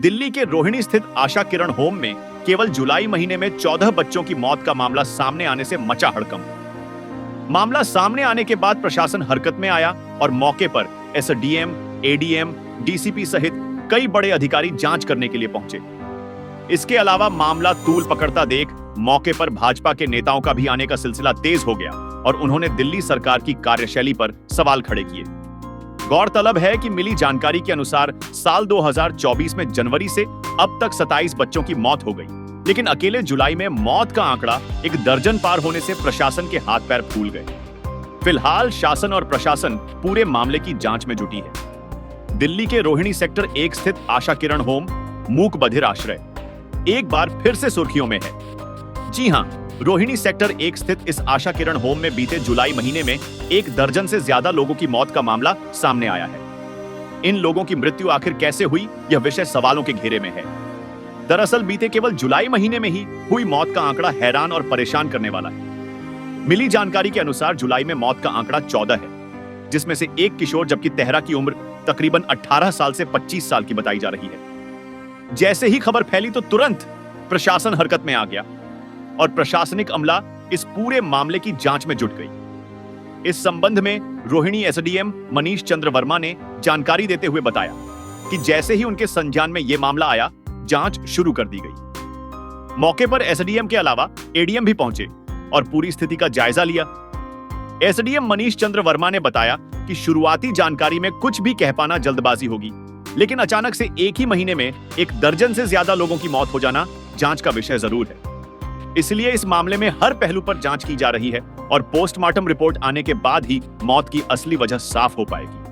दिल्ली के रोहिणी स्थित आशा किरण होम में केवल जुलाई महीने में 14 बच्चों की मौत का मामला सामने आने से मचा हड़कंप। मामला सामने आने के बाद प्रशासन हरकत में आया और मौके पर एसडीएम, एडीएम, डीसीपी सहित कई बड़े अधिकारी जांच करने के लिए पहुंचे। इसके अलावा मामला तूल पकड़ता देख मौके पर भाजपा के नेताओं का भी आने का सिलसिला तेज हो गया और उन्होंने दिल्ली सरकार की कार्यशैली पर सवाल खड़े किए। गौरतलब है कि मिली जानकारी के अनुसार साल 2024 में जनवरी से अब तक 27 बच्चों की मौत हो गई, लेकिन अकेले जुलाई में मौत का आंकड़ा एक दर्जन पार होने से प्रशासन के हाथ पैर फूल गए। फिलहाल शासन और प्रशासन पूरे मामले की जांच में जुटी है। दिल्ली के रोहिणी सेक्टर 1 स्थित आशा किरण होम मूक बधिर आश्रय एक बार फिर से सुर्खियों में है। जी हां, रोहिणी सेक्टर 1 स्थित इस आशा किरण होम में बीते जुलाई महीने में 1 दर्जन से ज्यादा लोगों की मौत का मामला सामने आया है। इन लोगों की मृत्यु आखिर कैसे हुई, यह विषय सवालों के घेरे में है। दरअसल बीते केवल जुलाई महीने में ही हुई मौत का आंकड़ा हैरान और परेशान करने वाला है। मिली जानकारी के अनुसार जुलाई में मौत का आंकड़ा 14 है, जिसमें से एक किशोर जबकि तेहरा की उम्र तकरीबन 18 साल से 25 साल की बताई जा रही है। जैसे ही खबर फैली तो तुरंत प्रशासन हरकत में आ गया और प्रशासनिक अमला इस पूरे मामले की जांच में जुट गई। इस संबंध में रोहिणी एसडीएम मनीष चंद्र वर्मा ने जानकारी देते हुए बताया कि जैसे ही उनके संज्ञान में यह मामला आया, जांच शुरू कर दी गई। मौके पर एसडीएम के अलावा एडीएम भी पहुंचे और पूरी स्थिति का जायजा लिया। एसडीएम मनीष चंद्र वर्मा ने बताया कि शुरुआती जानकारी में कुछ भी कह पाना जल्दबाजी होगी, लेकिन अचानक से एक ही महीने में 1 दर्जन से ज्यादा लोगों की मौत हो जाना जांच का विषय जरूर है। इसलिए इस मामले में हर पहलू पर जांच की जा रही है और पोस्टमार्टम रिपोर्ट आने के बाद ही मौत की असली वजह साफ हो पाएगी।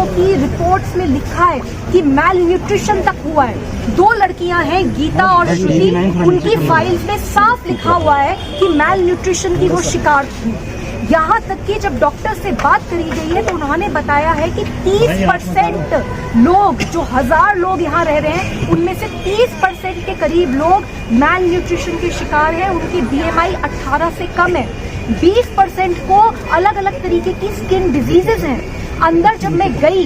की रिपोर्ट्स में लिखा है कि मैल न्यूट्रिशन तक हुआ है। 2 लड़कियां हैं, गीता और श्रुति, उनकी फाइल्स में साफ लिखा हुआ है कि मैल न्यूट्रिशन की वो शिकार थी। यहाँ तक कि जब डॉक्टर से बात करी गई है तो उन्होंने बताया है कि 30% लोग, जो 1000 लोग यहाँ रह रहे हैं, उनमें से 30% के करीब लोग मैल न्यूट्रिशन के शिकार हैं। उनकी BMI 18 से कम है। 20% को अलग अलग तरीके की स्किन डिजीजेस हैं। अंदर जब मैं गई,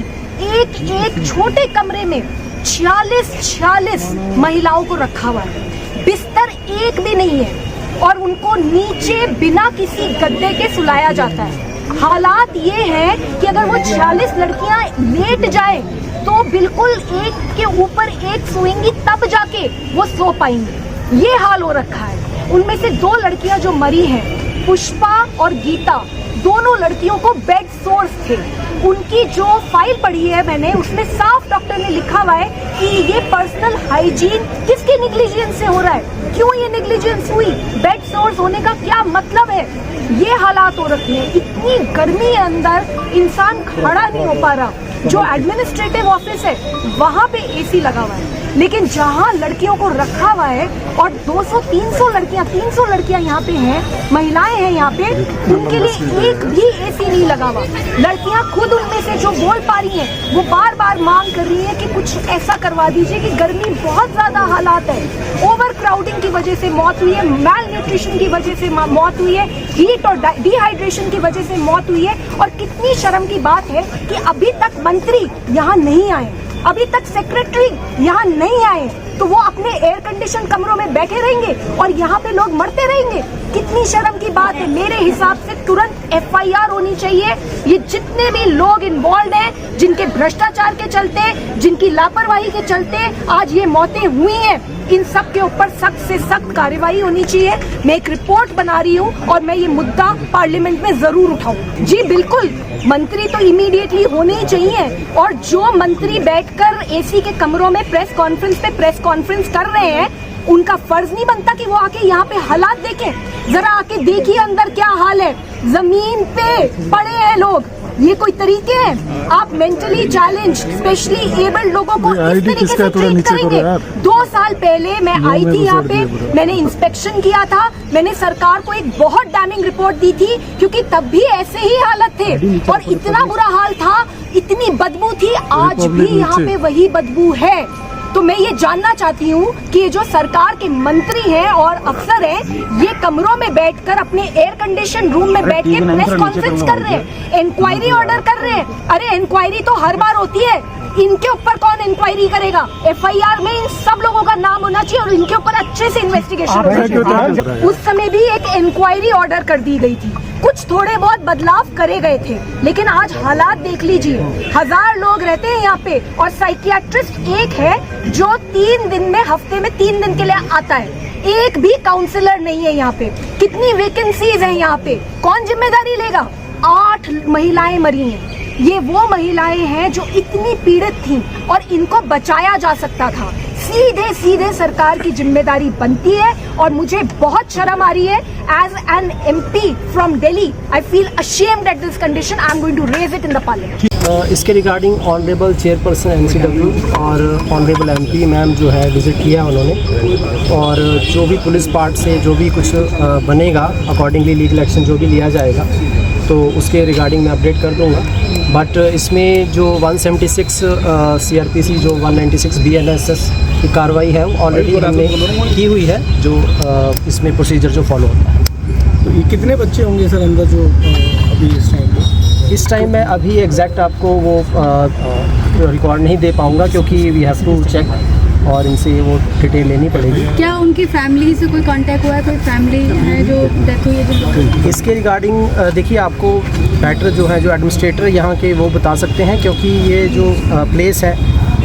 एक छोटे कमरे में 46 महिलाओं को रखा हुआ है। बिस्तर एक भी नहीं है और उनको नीचे बिना किसी गद्दे के सुलाया जाता है। हालात ये हैं कि अगर वो 46 लड़कियां लेट जाए तो बिल्कुल एक के ऊपर एक सोएंगी, तब जाके वो सो पाएंगे। ये हाल हो रखा है। उनमें से 2 लड़कियां जो मरी हैं, पुष्पा और गीता, दोनों लड़कियों को बेड सोर्स थे। उनकी जो फाइल पढ़ी है मैंने, उसमें साफ डॉक्टर ने लिखा हुआ है कि ये पर्सनल हाइजीन किसके नेग्लिजेंस से हो रहा है, क्यों ये नेग्लिजेंस हुई, बेड सोर्स होने का क्या मतलब है। ये हालात हो रखे हैं। इतनी गर्मी अंदर इंसान खड़ा नहीं हो पा रहा। जो एडमिनिस्ट्रेटिव ऑफिस है वहाँ पे AC लगा हुआ है, लेकिन जहाँ लड़कियों को रखा हुआ है और 200-300 लड़कियां यहाँ पे हैं, महिलाएं हैं यहाँ पे, उनके लिए एक भी AC नहीं लगा हुआ। लड़कियां खुद उनमें से जो बोल पा रही हैं, वो बार बार मांग कर रही है कि कुछ ऐसा करवा दीजिए कि गर्मी बहुत ज्यादा हालात है। ओवर क्राउडिंग की वजह से मौत हुई है, मैल न्यूट्रिशन की वजह से मौत हुई है, हीट और डिहाइड्रेशन की वजह से मौत हुई है। और कितनी शर्म की बात है कि अभी तक मंत्री यहाँ नहीं आए, अभी तक सेक्रेटरी यहाँ नहीं आए, तो वो अपने एयर कंडीशन कमरों में बैठे रहेंगे और यहाँ पे लोग मरते रहेंगे। कितनी शर्म की बात है। मेरे हिसाब से तुरंत FIR होनी चाहिए। ये जितने भी लोग इन्वॉल्व हैं, जिनके भ्रष्टाचार के चलते, जिनकी लापरवाही के चलते आज ये मौतें हुई हैं, इन सब के ऊपर सख्त से सख्त कार्रवाई होनी चाहिए। मैं एक रिपोर्ट बना रही हूँ और मैं ये मुद्दा पार्लियामेंट में जरूर उठाऊँ। जी बिल्कुल, मंत्री तो इमीडिएटली होने ही चाहिए। और जो मंत्री बैठकर AC के कमरों में प्रेस कॉन्फ्रेंस कर रहे हैं, उनका फर्ज नहीं बनता कि वो आके यहाँ पे हालात देखें। जरा आके देखिए अंदर क्या हाल है। जमीन पे पड़े हैं लोग। ये कोई तरीके हैं? आप मेंटली चैलेंज, स्पेशली एबल्ड लोगों को इस तरीके से ट्रीट करेंगे? 2 साल पहले मैं आई थी यहाँ पे, मैंने इंस्पेक्शन किया था, मैंने सरकार को एक बहुत डैमिंग रिपोर्ट दी थी, क्योंकि तब भी ऐसे ही हालत थे और इतना बुरा हाल था, इतनी बदबू थी। आज भी यहाँ पे वही बदबू है। तो मैं ये जानना चाहती हूँ कि ये जो सरकार के मंत्री हैं और अफसर हैं, ये कमरों में बैठकर अपने एयर कंडीशन रूम में बैठ के प्रेस कॉन्फ्रेंस कर रहे हैं, इंक्वायरी ऑर्डर कर रहे हैं। अरे इंक्वायरी तो हर बार होती है, इनके ऊपर कौन इंक्वायरी करेगा? एफआईआर में इन सब लोगों का नाम होना चाहिए और इनके ऊपर अच्छे से इन्वेस्टिगेशन होना चाहिए। उस समय भी एक इंक्वायरी ऑर्डर कर दी गई थी, कुछ थोड़े बहुत बदलाव करे गए थे, लेकिन आज हालात देख लीजिए। 1000 लोग रहते हैं यहाँ पे और साइकियाट्रिस्ट एक है जो 3 दिन में, हफ्ते में 3 दिन के लिए आता है। एक भी काउंसलर नहीं है यहाँ पे। कितनी वैकेंसीज हैं यहाँ पे, कौन जिम्मेदारी लेगा? 8 महिलाएं मरी हैं। ये वो महिलाएं हैं जो इतनी पीड़ित थीं और इनको बचाया जा सकता था। सीधे सीधे सरकार की जिम्मेदारी बनती है और मुझे बहुत शर्म आ रही है। एज एन MP फ्रॉम Delhi, I feel ashamed at this condition. I am going to raise it in the parliament. इसके रिगार्डिंग ऑनरेबल चेयरपर्सन NCW और ऑनरेबल MP मैम जो है विज़िट किया उन्होंने, और जो भी पुलिस पार्ट से जो भी कुछ बनेगा अकॉर्डिंगली लीगल एक्शन जो भी लिया जाएगा तो उसके रिगार्डिंग मैं अपडेट कर दूंगा। बट इसमें जो 176 CRPC जो 196 BNSS की कार्रवाई है वो ऑलरेडी हमने की हुई है, जो इसमें प्रोसीजर जो फॉलो होता है। तो ये कितने बच्चे होंगे सर अंदर जो अभी इस टाइम पे? इस टाइम मैं अभी एग्जैक्ट आपको वो रिकॉर्ड नहीं दे पाऊँगा क्योंकि वी हैव टू चेक और इनसे वो डिटेल लेनी पड़ेगी। क्या उनकी फैमिली से कोई कांटेक्ट हुआ है? कोई फैमिली है जो डेथ हुई है जिन लोगों? इसके रिगार्डिंग देखिए आपको बेटर जो है जो एडमिनिस्ट्रेटर यहाँ के वो बता सकते हैं, क्योंकि ये जो प्लेस है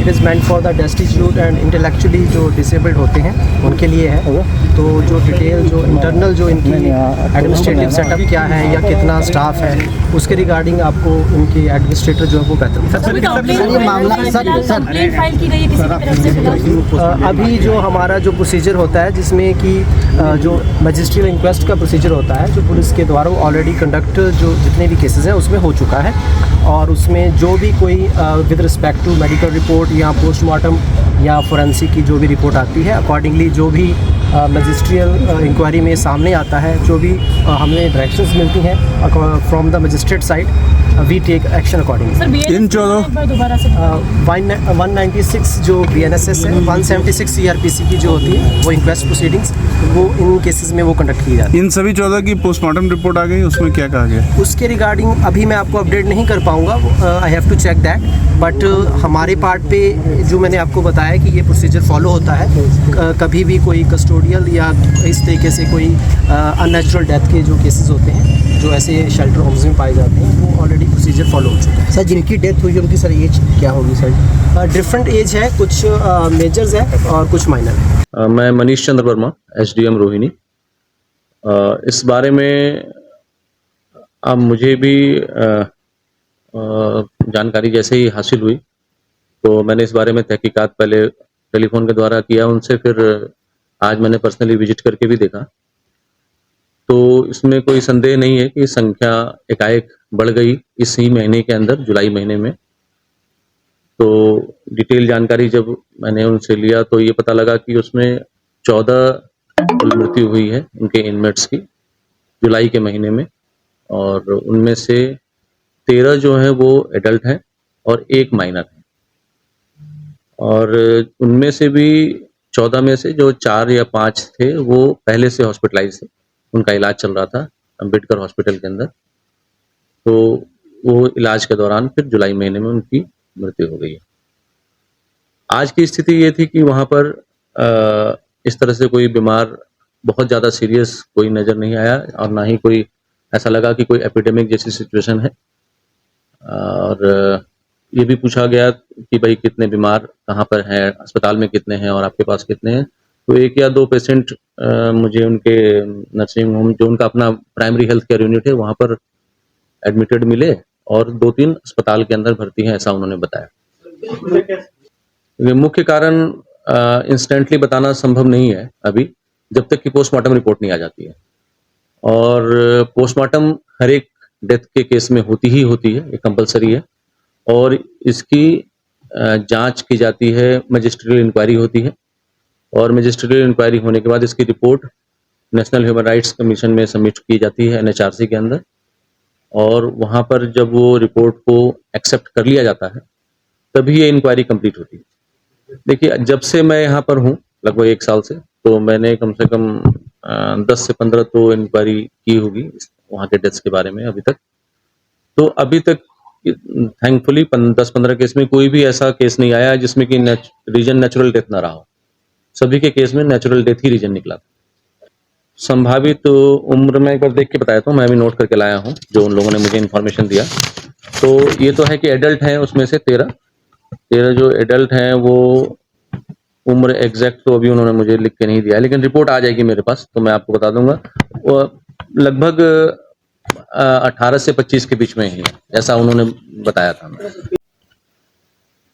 it is meant for the destitute and intellectually जो डिसेबल्ड होते हैं उनके लिए है। तो जो डिटेल जो इंटरनल जो इनकी एडमिनिस्ट्रेटिव सेटअप क्या है या कितना स्टाफ है उसके रिगार्डिंग आपको इनके एडमिनिस्ट्रेटर जो है वो बेहतर अभी जो हमारा जो प्रोसीजर होता है जिसमें कि जो मजिस्ट्रियल इंक्वेस्ट का प्रोसीजर होता है जो पुलिस के द्वारा वो ऑलरेडी कंडक्ट जो जितने भी केसेस हैं उसमें हो चुका है, और उसमें जो भी कोई with respect to medical report या पोस्टमार्टम या फोरेंसिक की जो भी रिपोर्ट आती है अकॉर्डिंगली जो भी मजिस्ट्रियल इंक्वायरी में सामने आता है, जो भी हमें डायरेक्शंस मिलती हैं from the magistrate side we take action accordingly. In 196 जो BNSS है, 176 CRPC की जो होती है वो इंक्वेस्ट प्रोसीडिंग्स वो इन केसेस में वो कंडक्ट की जाती है। इन सभी 14 की पोस्टमार्टम रिपोर्ट आ गई, उसमें क्या कहा गया? उसके रिगार्डिंग अभी मैं आपको अपडेट नहीं कर पाऊँगा, I have to check that. But हमारे पार्ट पे जो मैंने आपको बताया कि ये प्रोसीजर फॉलो होता है, कभी भी कोई कस्टोडियल या इस तरीके से कोई अननेचुरल डेथ के जो केसेस होते हैं जो ऐसे शेल्टर होम्स में पाए जाते हैं वो ऑलरेडी प्रोसीजर फॉलो हो चुका है। सर जिनकी डेथ हुई उनकी सर एज क्या होगी सर? डिफरेंट एज है, कुछ मेजर्स है और कुछ माइनर है। मैं मनीष चंद्र वर्मा, SDM रोहिणी। इस बारे में अब मुझे भी जानकारी जैसे ही हासिल हुई तो मैंने इस बारे में तहकीकात पहले टेलीफोन के द्वारा किया उनसे, फिर आज मैंने पर्सनली विजिट करके भी देखा। तो इसमें कोई संदेह नहीं है कि संख्या एकाएक बढ़ गई इसी महीने के अंदर, जुलाई महीने में। तो डिटेल जानकारी जब मैंने उनसे लिया तो ये पता लगा कि उसमें 14 मृत्यु हुई है उनके इनमेट्स की जुलाई के महीने में, और उनमें से 13 जो है वो एडल्ट हैं और 1 माइनर है। और उनमें से भी 14 में से जो 4 या 5 थे वो पहले से हॉस्पिटलाइज थे, उनका इलाज चल रहा था अम्बेडकर हॉस्पिटल के अंदर। तो वो इलाज के दौरान फिर जुलाई महीने में उनकी मृत्यु हो गई है। आज की स्थिति ये थी कि वहाँ पर इस तरह से कोई बीमार बहुत ज़्यादा सीरियस कोई नज़र नहीं आया, और ना ही कोई ऐसा लगा कि कोई एपिडेमिक जैसी सिचुएशन है। और ये भी पूछा गया कि भाई कितने बीमार कहाँ पर हैं, अस्पताल में कितने हैं और आपके पास कितने हैं। तो 1 या 2 पेशेंट मुझे उनके नर्सिंग होम जो उनका अपना प्राइमरी हेल्थ केयर यूनिट है वहाँ पर एडमिटेड मिले, और 2-3 अस्पताल के अंदर भर्ती हैं, ऐसा उन्होंने बताया। ये मुख्य कारण इंस्टेंटली बताना संभव नहीं है अभी, जब तक कि पोस्टमार्टम रिपोर्ट नहीं आ जाती है। और पोस्टमार्टम हर एक डेथ के केस में होती ही होती है, ये कंपलसरी है। और इसकी जांच की जाती है, मजिस्ट्रियल इंक्वायरी होती है, और मजिस्ट्रियल इंक्वायरी होने के बाद इसकी report national human rights commission में सबमिट की जाती है NHRC के अंदर। और वहाँ पर जब वो रिपोर्ट को एक्सेप्ट कर लिया जाता है तभी ये इंक्वायरी कंप्लीट होती है। देखिए, जब से मैं यहाँ पर हूँ लगभग 1 साल से, तो मैंने कम से कम 10 से 15 तो इंक्वायरी की होगी वहाँ के डेथ्स के बारे में अभी तक। तो अभी तक थैंकफुली 10-15 केस में कोई भी ऐसा केस नहीं आया जिसमें कि रीजन नेचुरल डेथ ना रहा हो। सभी के केस में नेचुरल डेथ ही रीजन निकला। संभावित उम्र में एक बार देख के बताया था, मैं भी नोट करके लाया हूँ जो उन लोगों ने मुझे इन्फॉर्मेशन दिया। तो ये तो है कि एडल्ट हैं उसमें से 13 जो एडल्ट हैं वो उम्र एग्जैक्ट तो अभी उन्होंने मुझे लिख के नहीं दिया, लेकिन रिपोर्ट आ जाएगी मेरे पास तो मैं आपको बता दूंगा। वो लगभग 18 से 25 के बीच में ही है, ऐसा उन्होंने बताया था।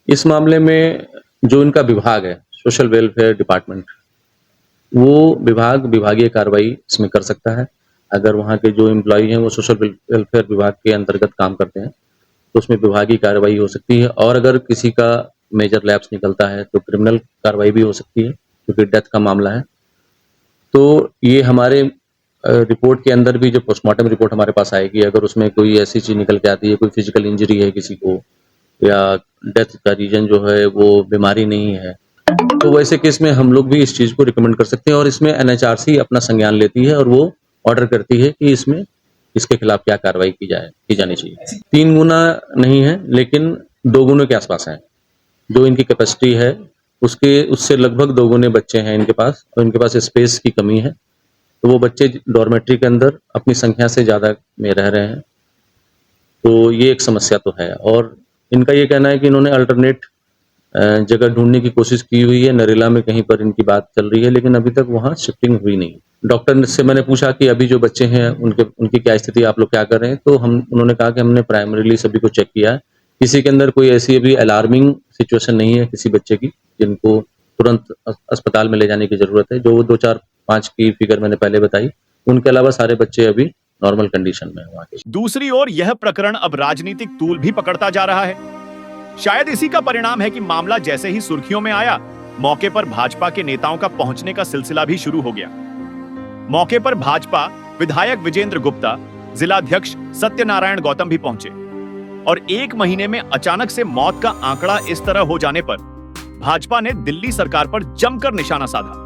इस मामले में जो इनका विभाग है सोशल वेलफेयर डिपार्टमेंट, वो विभागीय कार्रवाई इसमें कर सकता है। अगर वहाँ के जो एम्प्लॉय हैं वो सोशल वेलफेयर विभाग के अंतर्गत काम करते हैं तो उसमें विभागीय कार्रवाई हो सकती है, और अगर किसी का मेजर लैप्स निकलता है तो क्रिमिनल कार्रवाई भी हो सकती है क्योंकि डेथ का मामला है। तो ये हमारे रिपोर्ट के अंदर भी जो पोस्टमार्टम रिपोर्ट हमारे पास आएगी, अगर उसमें कोई ऐसी चीज निकल के आती है, कोई फिजिकल इंजरी है किसी को या डेथ का रीजन जो है वो बीमारी नहीं है, तो वैसे केस में हम लोग भी इस चीज को रिकमेंड कर सकते हैं और इसमें NHRC अपना संज्ञान लेती है और वो ऑर्डर करती है कि इसमें इसके खिलाफ क्या कार्रवाई की जानी चाहिए। 3 गुना नहीं है लेकिन 2 गुने के आसपास है जो इनकी कैपेसिटी है, उससे लगभग 2 गुने बच्चे हैं इनके पास, और इनके पास स्पेस की कमी है तो वो बच्चे डॉर्मेट्री के अंदर अपनी संख्या से ज़्यादा में रह रहे हैं। तो ये एक समस्या तो है, और इनका ये कहना है कि इन्होंने अल्टरनेट जगह ढूंढने की कोशिश की हुई है, नरेला में कहीं पर इनकी बात चल रही है, लेकिन अभी तक वहाँ शिफ्टिंग हुई नहीं। डॉक्टर से मैंने पूछा कि अभी जो बच्चे हैं उनकी क्या स्थिति, आप लोग क्या कर रहे हैं, तो उन्होंने कहा कि हमने प्राइमरीली सभी को चेक किया है, किसी के अंदर कोई ऐसी अभी अलार्मिंग सिचुएशन नहीं है किसी बच्चे की जिनको तुरंत अस्पताल में ले जाने की जरूरत है। जो 2, 4, 5 की फिगर मैंने पहले बताई, उनके अलावा सारे बच्चे अभी नॉर्मल कंडीशन में हैं। दूसरी ओर यह प्रकरण अब राजनीतिक तूल भी पकड़ता जा रहा है। शायद इसी का परिणाम है कि मामला जैसे ही सुर्खियों में आया, मौके पर भाजपा के नेताओं का पहुंचने का सिलसिला भी शुरू हो गया। मौके पर भाजपा विधायक विजेंद्र गुप्ता, जिलाध्यक्ष सत्यनारायण गौतम भी पहुंचे, और 1 महीने में अचानक से मौत का आंकड़ा इस तरह हो जाने पर भाजपा ने दिल्ली सरकार पर जमकर निशाना साधा।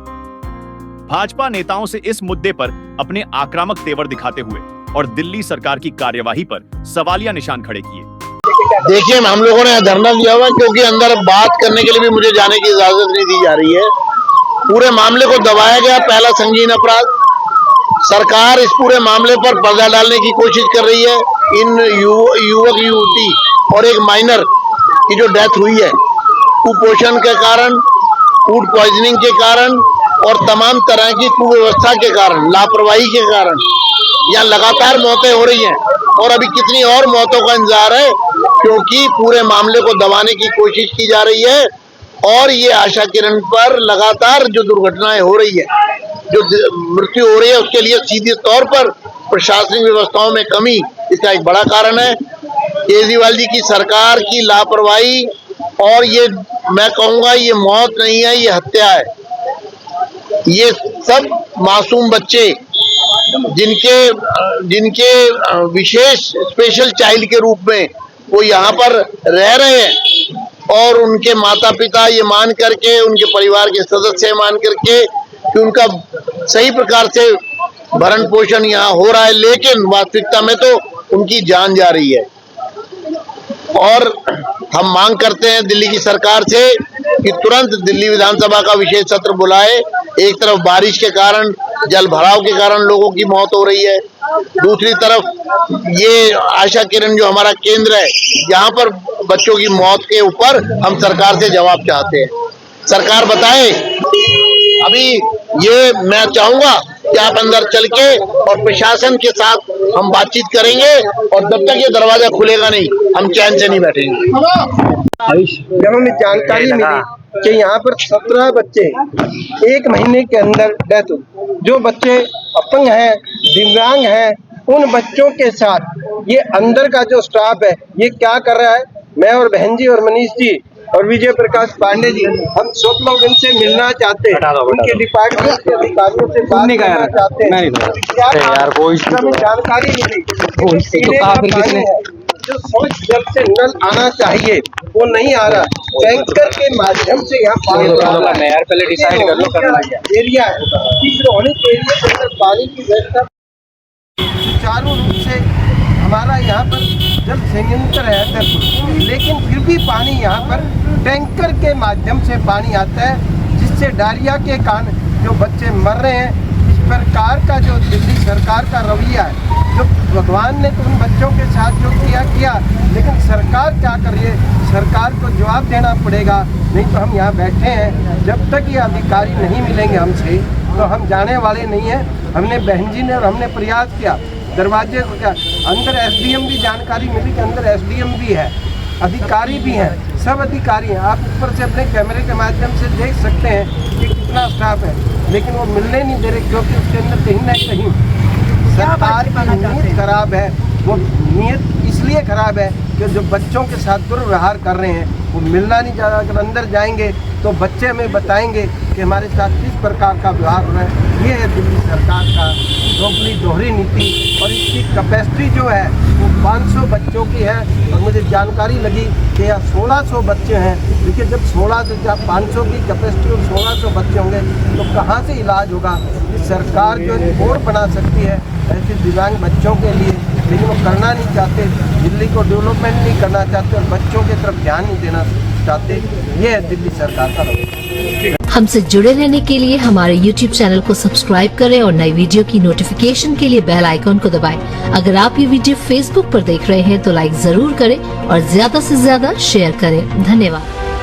भाजपा नेताओं से इस मुद्दे पर अपने आक्रामक तेवर दिखाते हुए और दिल्ली सरकार की कार्यवाही पर सवालिया निशान खड़े किए। देखिए, हम लोगों ने धरना दिया हुआ क्योंकि अंदर बात करने के लिए भी मुझे जाने की इजाजत नहीं दी जा रही है। पूरे मामले को दबाया गया, पहला संगीन अपराध। सरकार इस पूरे मामले पर पर्दा डालने की कोशिश कर रही है। इन युवक युवती और एक माइनर की जो डेथ हुई है कुपोषण के कारण, फूड पॉइजनिंग के कारण और तमाम तरह की कुव्यवस्था के कारण, लापरवाही के कारण यहाँ लगातार मौतें हो रही हैं, और अभी कितनी और मौतों का इंतजार है क्योंकि पूरे मामले को दबाने की कोशिश की जा रही है। और ये आशा किरण पर लगातार जो दुर्घटनाएं हो रही है, जो मृत्यु हो रही है, उसके लिए सीधे तौर पर प्रशासनिक व्यवस्थाओं में कमी इसका एक बड़ा कारण है। केजरीवाल जी की सरकार की लापरवाही, और ये मैं कहूँगा ये मौत नहीं है, ये हत्या है। ये सब मासूम बच्चे जिनके विशेष स्पेशल चाइल्ड के रूप में वो यहाँ पर रह रहे हैं, और उनके माता पिता ये मान करके, उनके परिवार के सदस्य मान करके कि उनका सही प्रकार से भरण पोषण यहाँ हो रहा है, लेकिन वास्तविकता में तो उनकी जान जा रही है। और हम मांग करते हैं दिल्ली की सरकार से कि तुरंत दिल्ली विधानसभा का विशेष सत्र बुलाए। एक तरफ बारिश के कारण, जल भराव के कारण लोगों की मौत हो रही है, दूसरी तरफ ये आशा किरण जो हमारा केंद्र है, यहाँ पर बच्चों की मौत के ऊपर हम सरकार से जवाब चाहते हैं। सरकार बताए। अभी ये मैं चाहूंगा कि आप अंदर चल के और प्रशासन के साथ हम बातचीत करेंगे, और जब तक ये दरवाजा खुलेगा नहीं, हम चैन से नहीं बैठेंगे। जब हमें जानकारी मिली कि यहाँ पर 17 बच्चे 1 महीने के अंदर डेथ हुई, जो बच्चे अपंग हैं, दिव्यांग हैं, उन बच्चों के साथ ये अंदर का जो स्टाफ है ये क्या कर रहा है। मैं और बहन जी और मनीष जी और विजय प्रकाश पांडे जी, हम सब लोग इनसे मिलना चाहते हैं, उनके डिपार्टमेंट के अधिकारियों से बात करना चाहते हैं। क्या हमें जानकारी मिली जो सोच जब से नल आना चाहिए वो नहीं आ रहा, टैंकर के माध्यम से यहाँ पानी पहले डिसाइड कर लो एरिया है, तीसरे होने के एरिया के अंदर पानी की व्यवस्था सुचारू रूप से हमारा यहाँ पर जल संयंत्र है दरपुर, लेकिन फिर भी पानी यहाँ पर टैंकर के माध्यम से पानी आता है, जिससे डायरिया के कारण जो बच्चे मर रहे हैं। इस प्रकार का जो दिल्ली सरकार का रवैया है, जो भगवान ने तो उन बच्चों के साथ जो किया, लेकिन सरकार क्या कर रही है, सरकार को जवाब देना पड़ेगा। नहीं तो हम यहाँ बैठे हैं, जब तक ये अधिकारी नहीं मिलेंगे हमसे तो हम जाने वाले नहीं हैं। हमने बहन जी ने और हमने प्रयास किया, दरवाजे को क्या अंदर एसडीएम भी जानकारी मिली कि अंदर एसडीएम भी है, अधिकारी भी हैं, सब अधिकारी हैं। आप ऊपर से अपने कैमरे के माध्यम से देख सकते हैं कि कितना स्टाफ है, लेकिन वो मिलने नहीं दे रहे, क्योंकि उसके अंदर कहीं ना कहीं सरकार की नीयत खराब है। वो नीयत इसलिए खराब है कि जो बच्चों के साथ दुर्व्यवहार कर रहे हैं वो मिलना नहीं चाह रहा। अगर अंदर जाएंगे तो बच्चे हमें बताएंगे कि हमारे साथ किस प्रकार का व्यवहार हो रहा है। ये है दिल्ली सरकार का दोहरी नीति, और इसकी कैपेसिटी जो है वो 500 बच्चों की है। और मुझे जानकारी लगी कि यहाँ 1600 बच्चे हैं। देखिए, जब 16 से जब 500 की कैपेसिटी और 1600 बच्चे होंगे तो कहाँ से इलाज होगा। ये सरकार जो बोर्ड बना सकती है ऐसे दिव्यांग बच्चों के लिए, लेकिन वो करना नहीं चाहते, दिल्ली को डेवलपमेंट नहीं करना चाहते और बच्चों की तरफ ध्यान नहीं देना चाहते। ये है दिल्ली सरकार का रवैया। हमसे जुड़े रहने के लिए हमारे YouTube चैनल को सब्सक्राइब करें और नई वीडियो की नोटिफिकेशन के लिए बेल आइकॉन को दबाएं। अगर आप ये वीडियो Facebook पर देख रहे हैं तो लाइक जरूर करें और ज्यादा से ज्यादा शेयर करें। धन्यवाद।